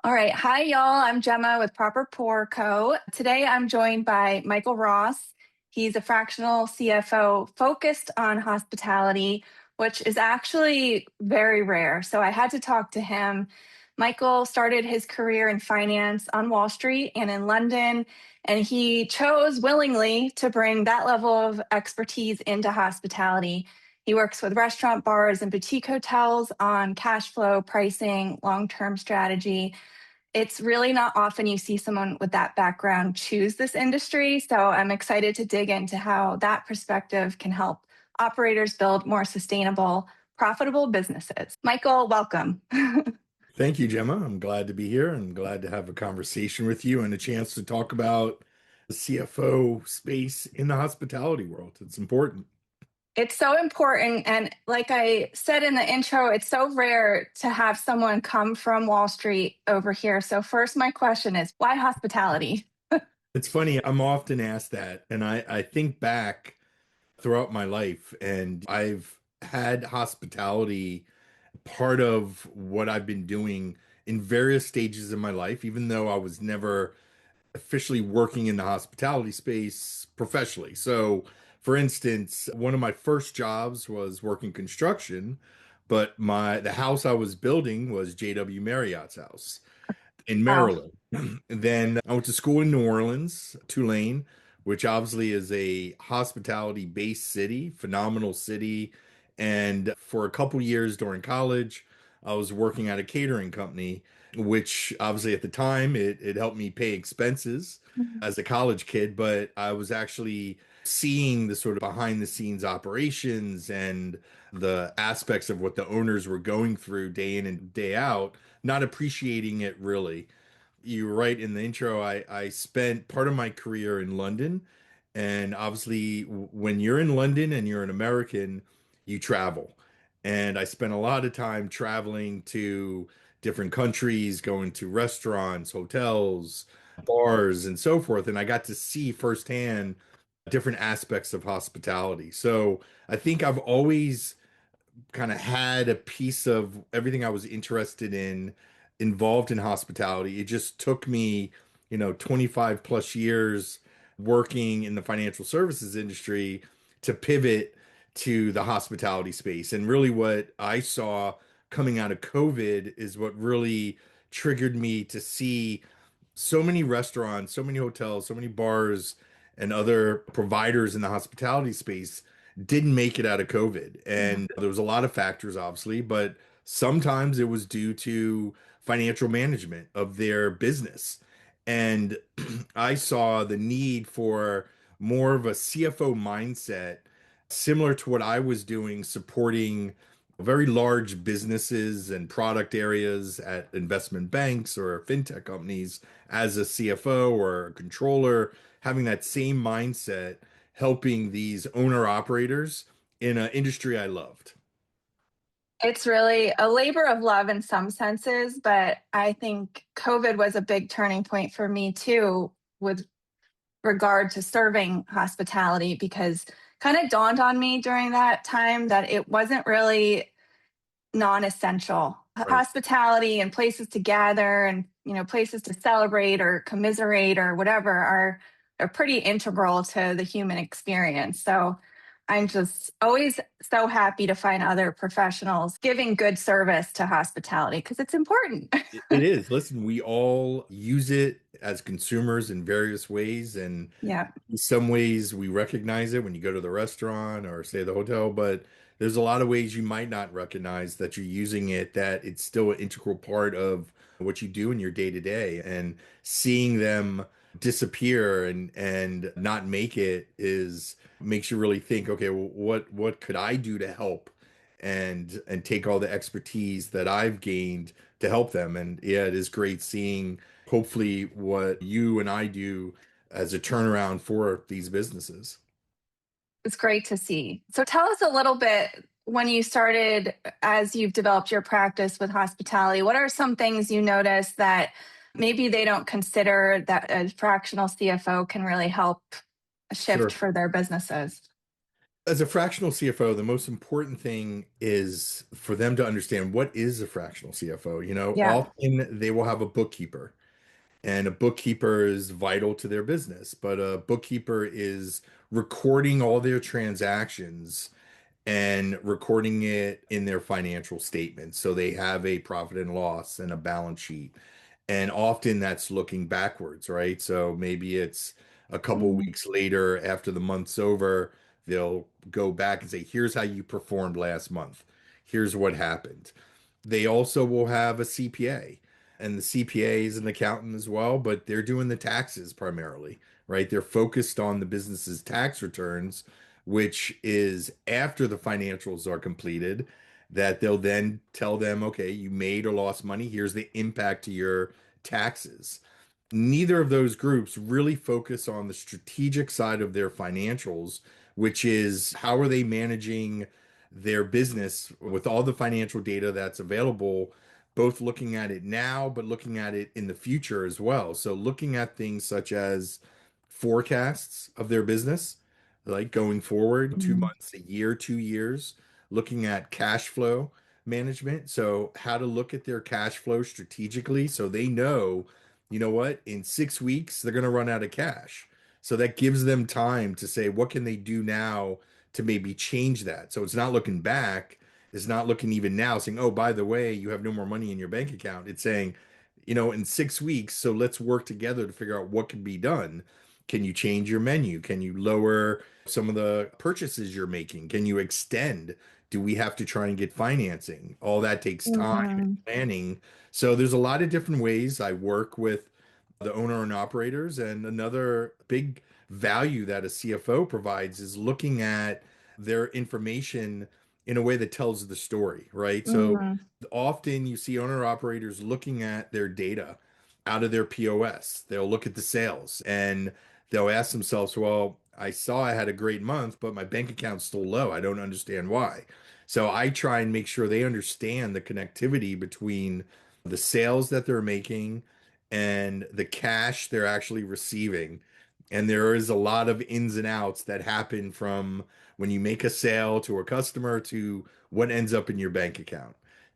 All right. Hi, y'all. I'm Gemma with Proper Pour Co. Today, I'm joined by Michael Ross. He's a fractional CFO focused on hospitality, which is actually very rare. So I had to talk to him. Michael started his career in finance on Wall Street and in London, and he chose willingly to bring that level of expertise into hospitality. He works with restaurant, bars, and boutique hotels on cash flow, pricing, long term strategy. It's really not often you see someone with that background choose this industry. So I'm excited to dig into how that perspective can help operators build more sustainable, profitable businesses. Michael, welcome. Thank you, Gemma. I'm glad to be here and glad to have a conversation with you and a chance to talk about the CFO space in the hospitality world. It's important. It's so important. And like I said in the intro, it's so rare to have someone come from Wall Street over here. So, first, my question is why hospitality? It's funny, I'm often asked that, and I think back throughout my life, and I've had hospitality part of what I've been doing in various stages of my life, even though I was never officially working in the hospitality space professionally. So, for instance, one of my first jobs was working construction, but the house I was building was JW Marriott's house in Wow. Maryland. And then I went to school in New Orleans, Tulane, which obviously is a hospitality based city, phenomenal city. And for a couple years during college, I was working at a catering company, which obviously at the time it helped me pay expenses as a college kid, but I was actually seeing the sort of behind the scenes operations and the aspects of what the owners were going through day in and day out, not appreciating it really. You were right in the intro. I spent part of my career in London. And obviously, when you're in London and you're an American, you travel. And I spent a lot of time traveling to different countries, going to restaurants, hotels, bars, and so forth. And I got to see firsthand different aspects of hospitality. So I think I've always kind of had a piece of everything I was interested in involved in hospitality. It just took me, 25 plus years working in the financial services industry to pivot to the hospitality space. And really, what I saw coming out of COVID is what really triggered me to see so many restaurants, so many hotels, so many bars, and other providers in the hospitality space didn't make it out of COVID. Yeah. And there was a lot of factors, obviously, but sometimes it was due to financial management of their business. And I saw the need for more of a CFO mindset, similar to what I was doing, supporting very large businesses and product areas at investment banks or fintech companies as a CFO or a controller, having that same mindset, helping these owner operators in an industry I loved. It's really a labor of love in some senses, but I think COVID was a big turning point for me too, with regard to serving hospitality, because kind of dawned on me during that time that it wasn't really non-essential. Right. Hospitality and places to gather and places to celebrate or commiserate or whatever are pretty integral to the human experience. So I'm just always so happy to find other professionals giving good service to hospitality because it's important. It is. Listen, we all use it as consumers in various ways, and Yeah. in some ways we recognize it when you go to the restaurant or stay at the hotel, but there's a lot of ways you might not recognize that you're using it, that it's still an integral part of what you do in your day to day. And seeing them disappear and not make it is makes you really think, okay, well, what could I do to help and take all the expertise that I've gained to help them. And yeah, it is great seeing hopefully what you and I do as a turnaround for these businesses. It's great to see. So tell us a little bit when you started, as you've developed your practice with hospitality, what are some things you notice that maybe they don't consider that a fractional CFO can really help shift Sure. for their businesses? As a fractional CFO, the most important thing is for them to understand what is a fractional CFO. Yeah. Often they will have a bookkeeper, and a bookkeeper is vital to their business, but a bookkeeper is recording all their transactions and recording it in their financial statements. So they have a profit and loss and a balance sheet. And often that's looking backwards, right? So maybe it's a couple Mm, weeks later after the month's over, they'll go back and say, here's how you performed last month. Here's what happened. They also will have a CPA, and the CPA is an accountant as well, but they're doing the taxes primarily, right? They're focused on the business's tax returns, which is after the financials are completed, that they'll then tell them, okay, you made or lost money. Here's the impact to your taxes. Neither of those groups really focus on the strategic side of their financials, which is how are they managing their business with all the financial data that's available, both looking at it now, but looking at it in the future as well. So looking at things such as forecasts of their business, like going forward two mm, months, a year, 2 years, looking at cash flow management. So how to look at their cash flow strategically so they know, you know what, in 6 weeks, they're going to run out of cash. So that gives them time to say, what can they do now to maybe change that? So it's not looking back, it's not looking even now saying, oh, by the way, you have no more money in your bank account. It's saying, in 6 weeks, so let's work together to figure out what can be done. Can you change your menu? Can you lower some of the purchases you're making? Can you extend? Do we have to try and get financing? All that takes time and mhm, planning. So there's a lot of different ways I work with the owner and operators. And another big value that a CFO provides is looking at their information in a way that tells the story, right? So mhm. often you see owner operators looking at their data out of their POS. They'll look at the sales and they'll ask themselves, well, I saw I had a great month, but my bank account's still low. I don't understand why. So I try and make sure they understand the connectivity between the sales that they're making and the cash they're actually receiving. And there is a lot of ins and outs that happen from when you make a sale to a customer to what ends up in your bank account.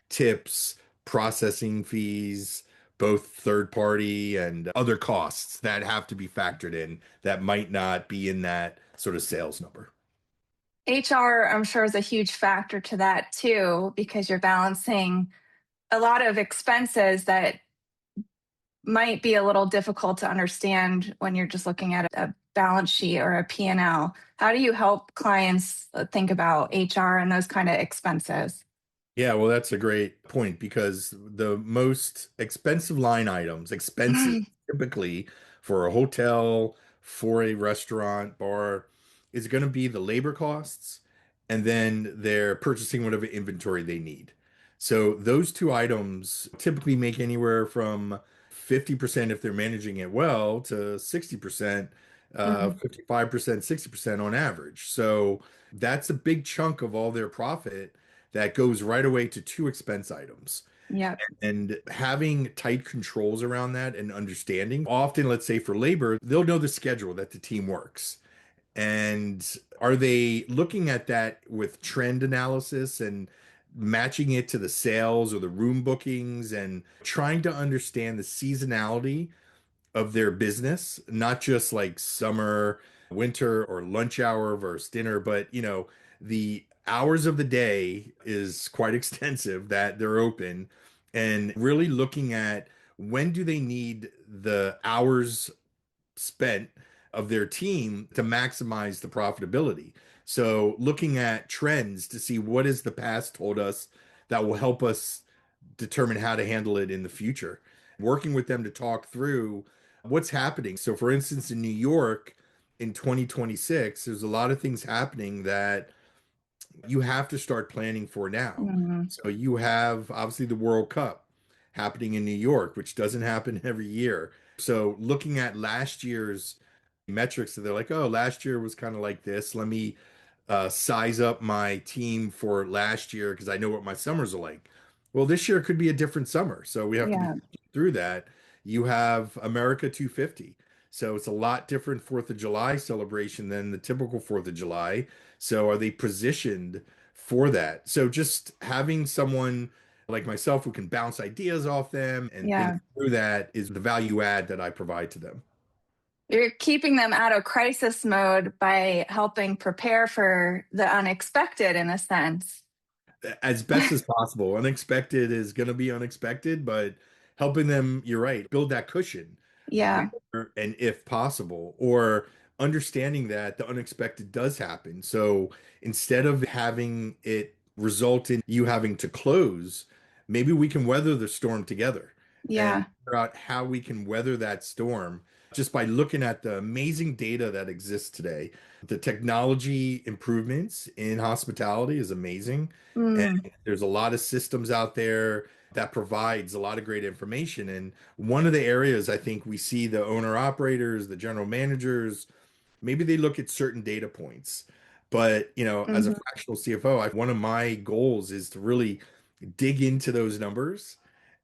Tips, processing fees, both third party and other costs that have to be factored in that might not be in that sort of sales number. HR, I'm sure, is a huge factor to that too, because you're balancing a lot of expenses that might be a little difficult to understand when you're just looking at a balance sheet or a P&L. How do you help clients think about HR and those kind of expenses? Yeah, well, that's a great point because the most expensive line items, expenses typically for a hotel, for a restaurant, bar, is going to be the labor costs, and then they're purchasing whatever inventory they need. So those two items typically make anywhere from 50% if they're managing it well to 60%, Mhm. 55%, 60% on average. So that's a big chunk of all their profit that goes right away to two expense items. Yep. And having tight controls around that and understanding, often, let's say for labor, they'll know the schedule that the team works. And are they looking at that with trend analysis and matching it to the sales or the room bookings and trying to understand the seasonality of their business, not just like summer, winter, or lunch hour versus dinner, but the hours of the day is quite extensive that they're open and really looking at when do they need the hours spent of their team to maximize the profitability. So looking at trends to see what has the past told us that will help us determine how to handle it in the future. Working with them to talk through what's happening. So for instance, in New York in 2026, there's a lot of things happening that you have to start planning for now. Mhm. So you have obviously the World Cup happening in New York, which doesn't happen every year. So looking at last year's metrics, so they're like, oh, last year was kind of like this. Let me size up my team for last year because I know what my summers are like. Well, this year could be a different summer. So we have to be Yeah. thinking through that. You have America 250. So it's a lot different 4th of July celebration than the typical 4th of July. So are they positioned for that? So just having someone like myself who can bounce ideas off them and think Yeah. through that is the value add that I provide to them. You're keeping them out of crisis mode by helping prepare for the unexpected in a sense. As best as possible. Unexpected is going to be unexpected, but helping them, you're right, build that cushion Yeah. where and if possible, or understanding that the unexpected does happen. So instead of having it result in you having to close, maybe we can weather the storm together and Yeah. figure out how we can weather that storm just by looking at the amazing data that exists today. The technology improvements in hospitality is amazing. And Mm. there's a lot of systems out there that provides a lot of great information. And one of the areas I think we see the owner operators, the general managers, maybe they look at certain data points. But, as a Mhm. fractional CFO, one of my goals is to really dig into those numbers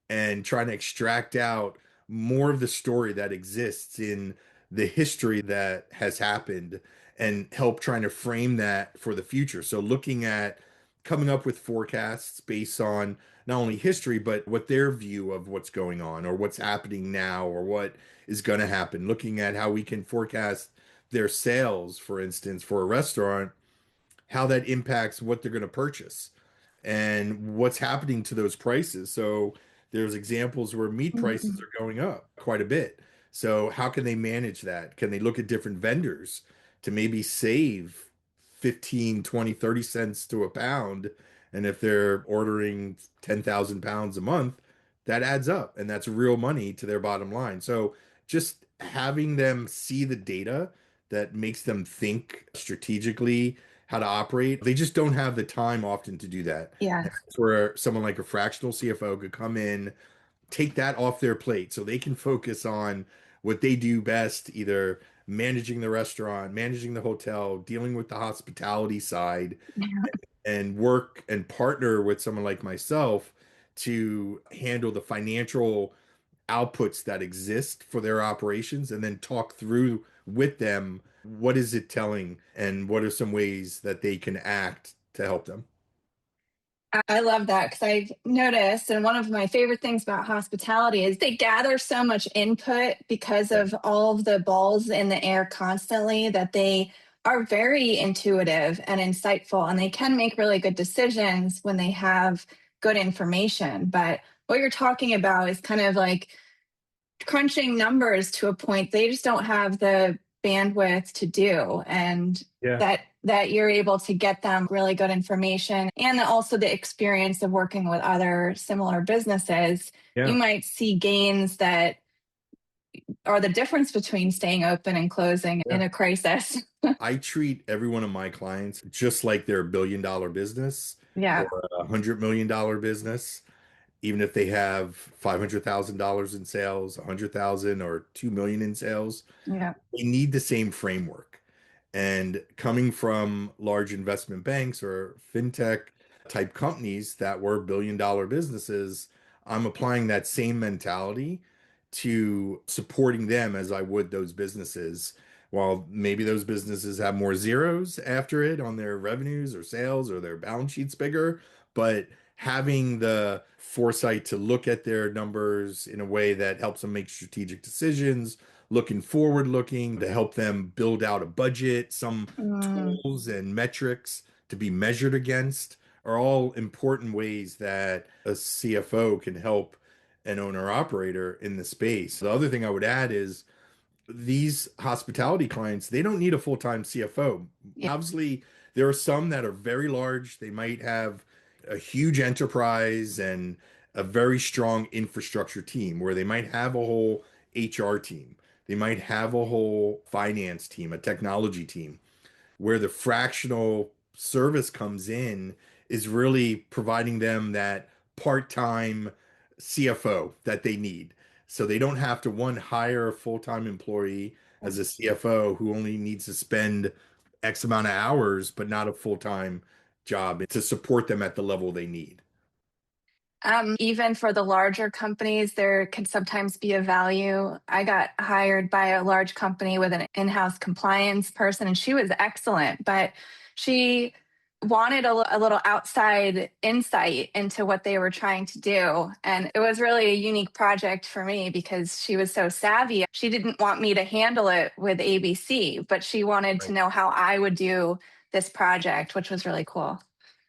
and trying to extract out more of the story that exists in the history that has happened and help trying to frame that for the future. So looking at coming up with forecasts based on not only history, but what their view of what's going on or what's happening now or what is going to happen. Looking at how we can forecast their sales, for instance, for a restaurant, how that impacts what they're going to purchase and what's happening to those prices. So there's examples where meat prices Mhm. are going up quite a bit. So how can they manage that? Can they look at different vendors to maybe save 15, 20, 30 cents to a pound? And if they're ordering 10,000 pounds a month, that adds up and that's real money to their bottom line. So just having them see the data that makes them think strategically how to operate. They just don't have the time often to do that. Yeah. And that's where someone like a fractional CFO could come in, take that off their plate so they can focus on what they do best, either managing the restaurant, managing the hotel, dealing with the hospitality side, and work and partner with someone like myself to handle the financial outputs that exist for their operations and then talk through with them what is it telling and what are some ways that they can act to help them. I love that because I've noticed, and one of my favorite things about hospitality is they gather so much input because Yeah. of all of the balls in the air constantly that they are very intuitive and insightful, and they can make really good decisions when they have good information. But what you're talking about is kind of like crunching numbers to a point they just don't have the bandwidth to do, and Yeah. that you're able to get them really good information and also the experience of working with other similar businesses. You Yeah. might see gains that are the difference between staying open and closing in Yeah. a crisis. I treat every one of my clients just like they're $1 billion business Yeah. or $100 million business, even if they have $500,000 in sales, 100,000 or 2 million in sales. Yeah. They need the same framework. And coming from large investment banks or fintech type companies that were $1 billion businesses, I'm applying that same mentality to supporting them as I would those businesses. While maybe those businesses have more zeros after it on their revenues or sales or their balance sheets bigger, but having the foresight to look at their numbers in a way that helps them make strategic decisions, looking forward looking to help them build out a budget, some Mm, tools and metrics to be measured against are all important ways that a CFO can help an owner operator in the space. The other thing I would add is these hospitality clients, they don't need a full-time CFO. yeah. Obviously, there are some that are very large. They might have a huge enterprise and a very strong infrastructure team where they might have a whole HR team. They might have a whole finance team, a technology team where the fractional service comes in is really providing them that part-time CFO that they need. So they don't have to one hire a full-time employee as a CFO who only needs to spend X amount of hours, but not a full-time job to support them at the level they need. Even for the larger companies, there can sometimes be a value. I got hired by a large company with an in-house compliance person, and she was excellent, but she wanted a little outside insight into what they were trying to do. And it was really a unique project for me because she was so savvy. She didn't want me to handle it with ABC, but she wanted to Right. know how I would do this project, which was really cool.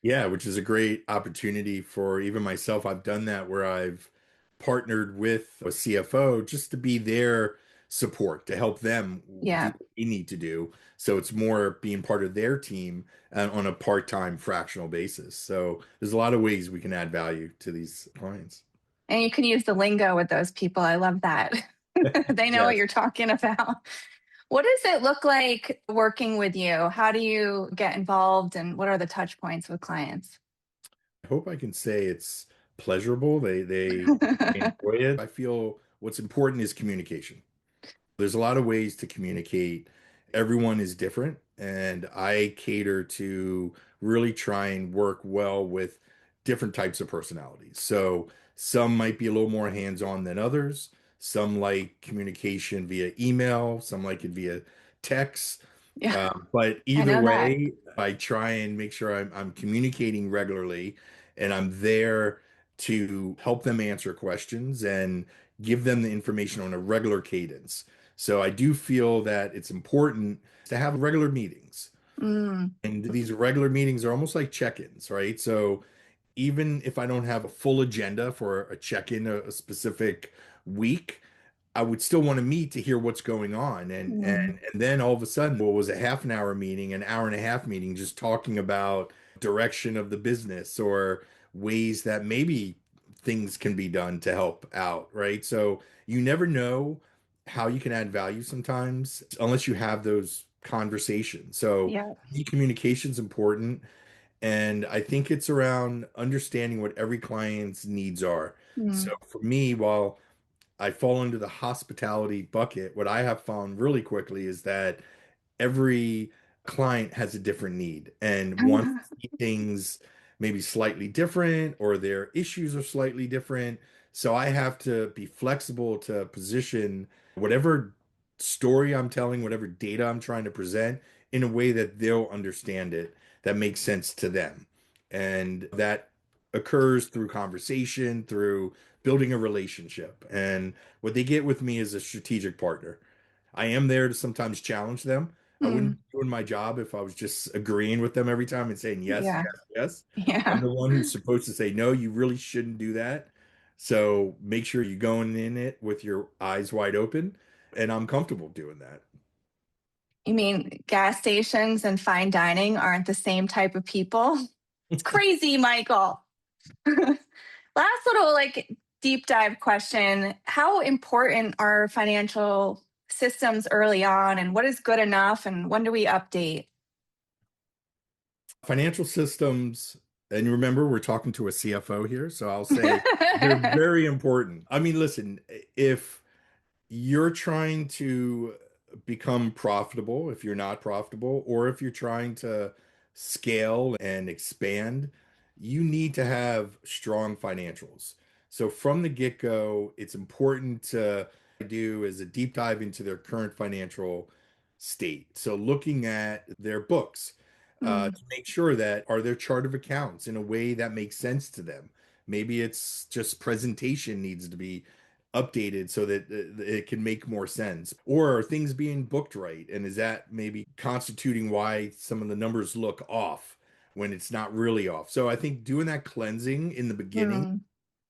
Yeah, which is a great opportunity for even myself. I've done that where I've partnered with a CFO just to be their support to help them do Yeah. what they need to do. So it's more being part of their team on a part-time fractional basis. So there's a lot of ways we can add value to these clients. And you can use the lingo with those people. I love that. They know what Yes. you're talking about. What does it look like working with you? How do you get involved and what are the touch points with clients? I hope I can say it's pleasurable. They enjoy it. I feel what's important is communication. There's a lot of ways to communicate. Everyone is different, and I cater to really try and work well with different types of personalities. So some might be a little more hands-on than others. Some like communication via email, some like it via text. Yeah, But I either know that. way, I try and make sure I'm communicating regularly and I'm there to help them answer questions and give them the information on a regular cadence. So I do feel that it's important to have regular meetings. Mm, And these regular meetings are almost like check-ins, right? So even if I don't have a full agenda for a check-in a specific week, I would still want to meet to hear what's going on. mm, And then all of a sudden, what was a half an hour meeting, an hour and a half meeting, just talking about direction of the business or ways that maybe things can be done to help out, right? So you never know how you can add value sometimes unless you have those conversations. So yeah. communication is important. And I think it's around understanding what every client's needs are. So Mm, for me, while I fall into the hospitality bucket, what I have found really quickly is that every client has a different need and wants to see things maybe slightly different or their issues are slightly different. So I have to be flexible to position whatever story I'm telling, whatever data I'm trying to present in a way that they'll understand it, that makes sense to them. And that occurs through conversation, through building a relationship. And what they get with me is a strategic partner. I am there to sometimes challenge them. I wouldn't mm, be doing my job if I was just agreeing with them every time and saying yes, yeah, yes, yes. I'm yeah. the one who's supposed to say, no, you really shouldn't do that. So make sure you're going in it with your eyes wide open. And I'm comfortable doing that. You mean gas stations and fine dining aren't the same type of people? It's crazy, Michael. Last little deep dive question. How important are financial systems early on and what is good enough and when do we update? Financial systems, and remember, we're talking to a CFO here. So I'll say they're very important. I mean, listen, if you're trying to become profitable, if you're not profitable, or if you're trying to scale and expand, you need to have strong financials. So from the get-go, it's important to do is a deep dive into their current financial state. So looking at their books Mm, to make sure that are their chart of accounts in a way that makes sense to them. Maybe it's just presentation needs to be updated so that it can make more sense? Or are things being booked right? And is that maybe constituting why some of the numbers look off when it's not really off? So I think doing that cleansing in the beginning mm,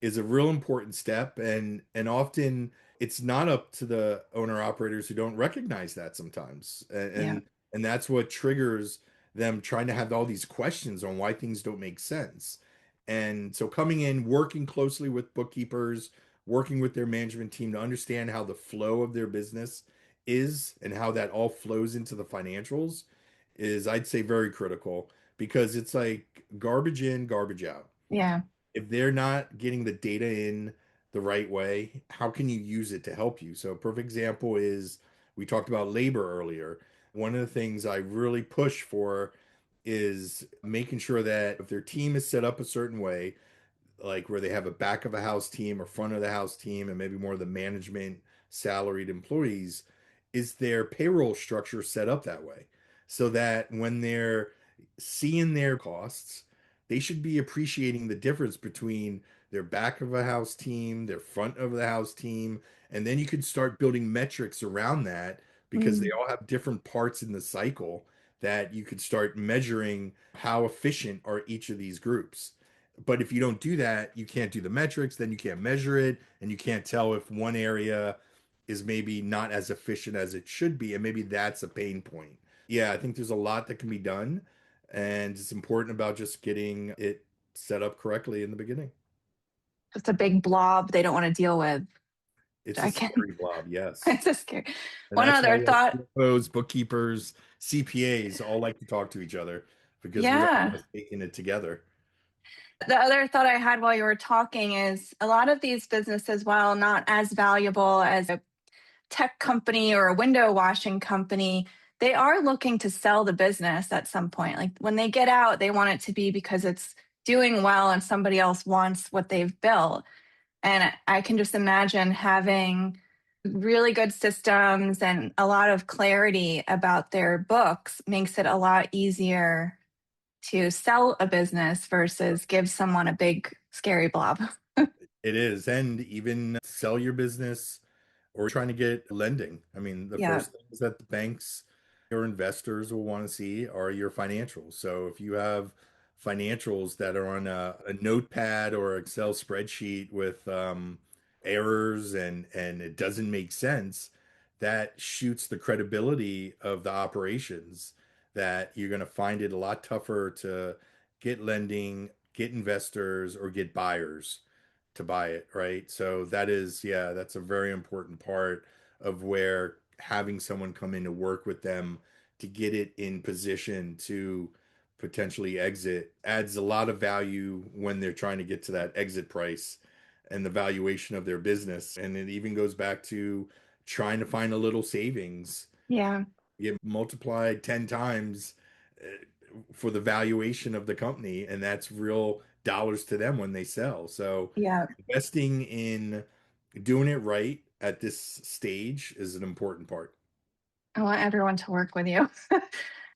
is a real important step and often it's not up to the owner operators who don't recognize that sometimes yeah. and that's what triggers them trying to have all these questions on why things don't make sense. And so coming in working closely with bookkeepers, working with their management team to understand how the flow of their business is and how that all flows into the financials is, I'd say, very critical because it's like garbage in, garbage out. Yeah. If they're not getting the data in the right way, how can you use it to help you? So, a perfect example is we talked about labor earlier. One of the things I really push for is making sure that if their team is set up a certain way, like where they have a back of a house team or front of the house team and maybe more of the management salaried employees, is their payroll structure set up that way so that when they're seeing their costs, they should be appreciating the difference between their back of a house team, their front of the house team, and then you can start building metrics around that because they Mm, all have different parts in the cycle that you could start measuring how efficient are each of these groups. But if you don't do that, you can't do the metrics, then you can't measure it, and you can't tell if one area is maybe not as efficient as it should be. And maybe that's a pain point. Yeah, I think there's a lot that can be done, and it's important about just getting it set up correctly in the beginning. just a big blob they don't want to deal with. It's a I can. scary blob, yes. It's just scary. And One that's why other thought. CFOs, bookkeepers, CPAs all like to talk to each other because we all want Yeah. to stay in it together. The other thought I had while you were talking is a lot of these businesses, while not as valuable as a tech company or a window washing company, they are looking to sell the business at some point. Like when they get out, they want it to be because it's doing well and somebody else wants what they've built. And I can just imagine having really good systems and a lot of clarity about their books makes it a lot easier to sell a business versus give someone a big scary blob. It is. And even sell your business or trying to get lending. I mean, the Yeah. first things that the banks or investors will want to see are your financials. So if you have financials that are on a notepad or Excel spreadsheet with errors and it doesn't make sense, that shoots the credibility of the operations that you're going to find it a lot tougher to get lending, get investors, or get buyers to buy it, right? So that is, yeah, that's a very important part of where having someone come in to work with them to get it in position to potentially exit adds a lot of value when they're trying to get to that exit price and the valuation of their business. And it even goes back to trying to find a little savings, Yeah. get multiplied 10 times for the valuation of the company, and that's real dollars to them when they sell. So Yeah. investing in doing it right at this stage is an important part. I want everyone to work with you.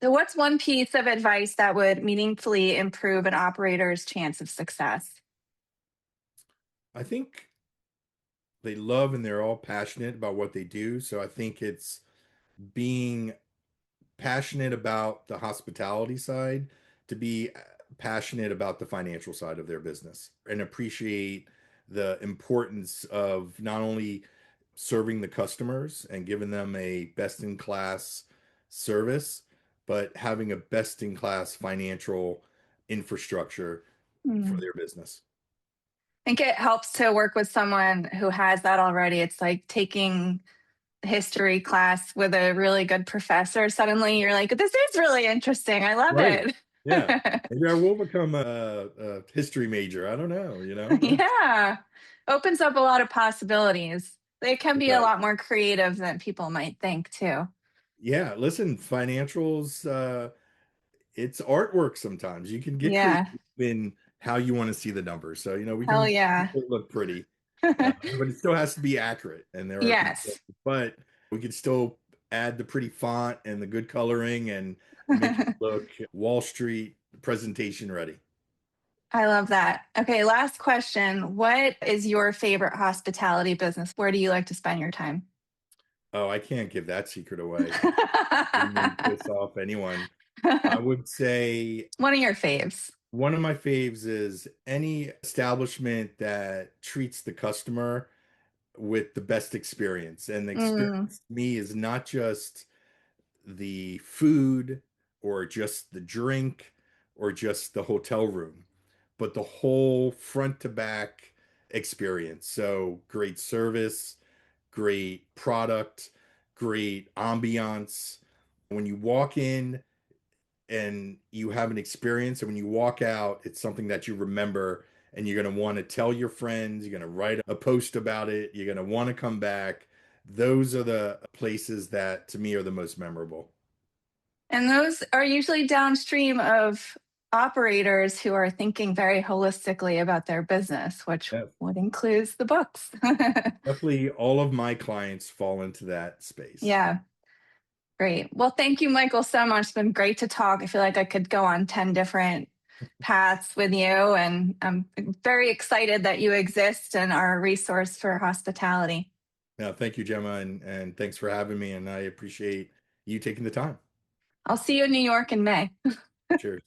So, what's one piece of advice that would meaningfully improve an operator's chance of success? I think they love and they're all passionate about what they do. So I think it's being passionate about the hospitality side to be passionate about the financial side of their business and appreciate the importance of not only serving the customers and giving them a best in class service, but having a best in class financial infrastructure for Hmm. their business. I think it helps to work with someone who has that already. It's like taking history class with a really good professor. Suddenly you're like, this is really interesting. I love Right. it. Yeah. Maybe I will become a history major. I don't know, you know? Yeah. Opens up a lot of possibilities. They can It be a does. lot more creative than people might think, too. Yeah, listen, financials, it's artwork sometimes. You can get creative Yeah. in how you want to see the numbers. So, we Hell can make yeah. it look pretty, but it still has to be accurate. And there are people, Yes. but we can still add the pretty font and the good coloring and make it look Wall Street presentation ready. I love that. Okay, last question. What is your favorite hospitality business? Where do you like to spend your time? Oh, I can't give that secret away. You may piss off anyone. I would say One of your faves. one of my faves is any establishment that treats the customer with the best experience. And the Mm, experience to me is not just the food or just the drink or just the hotel room, but the whole front to back experience. So great service, great product, great ambiance. When you walk in, and you have an experience, and when you walk out, it's something that you remember and you're going to want to tell your friends, you're going to write a post about it, you're going to want to come back. Those are the places that to me are the most memorable. and those are usually downstream of operators who are thinking very holistically about their business, which Yeah, would include the books. definitely all of my clients fall into that space. Yeah, great. Well, thank you, Michael, so much. It's been great to talk. I feel like I could go on 10 different paths with you, and I'm very excited that you exist and are a resource for hospitality. Now, thank you, Gemma, and thanks for having me. And I appreciate you taking the time. I'll see you in New York in May. Cheers.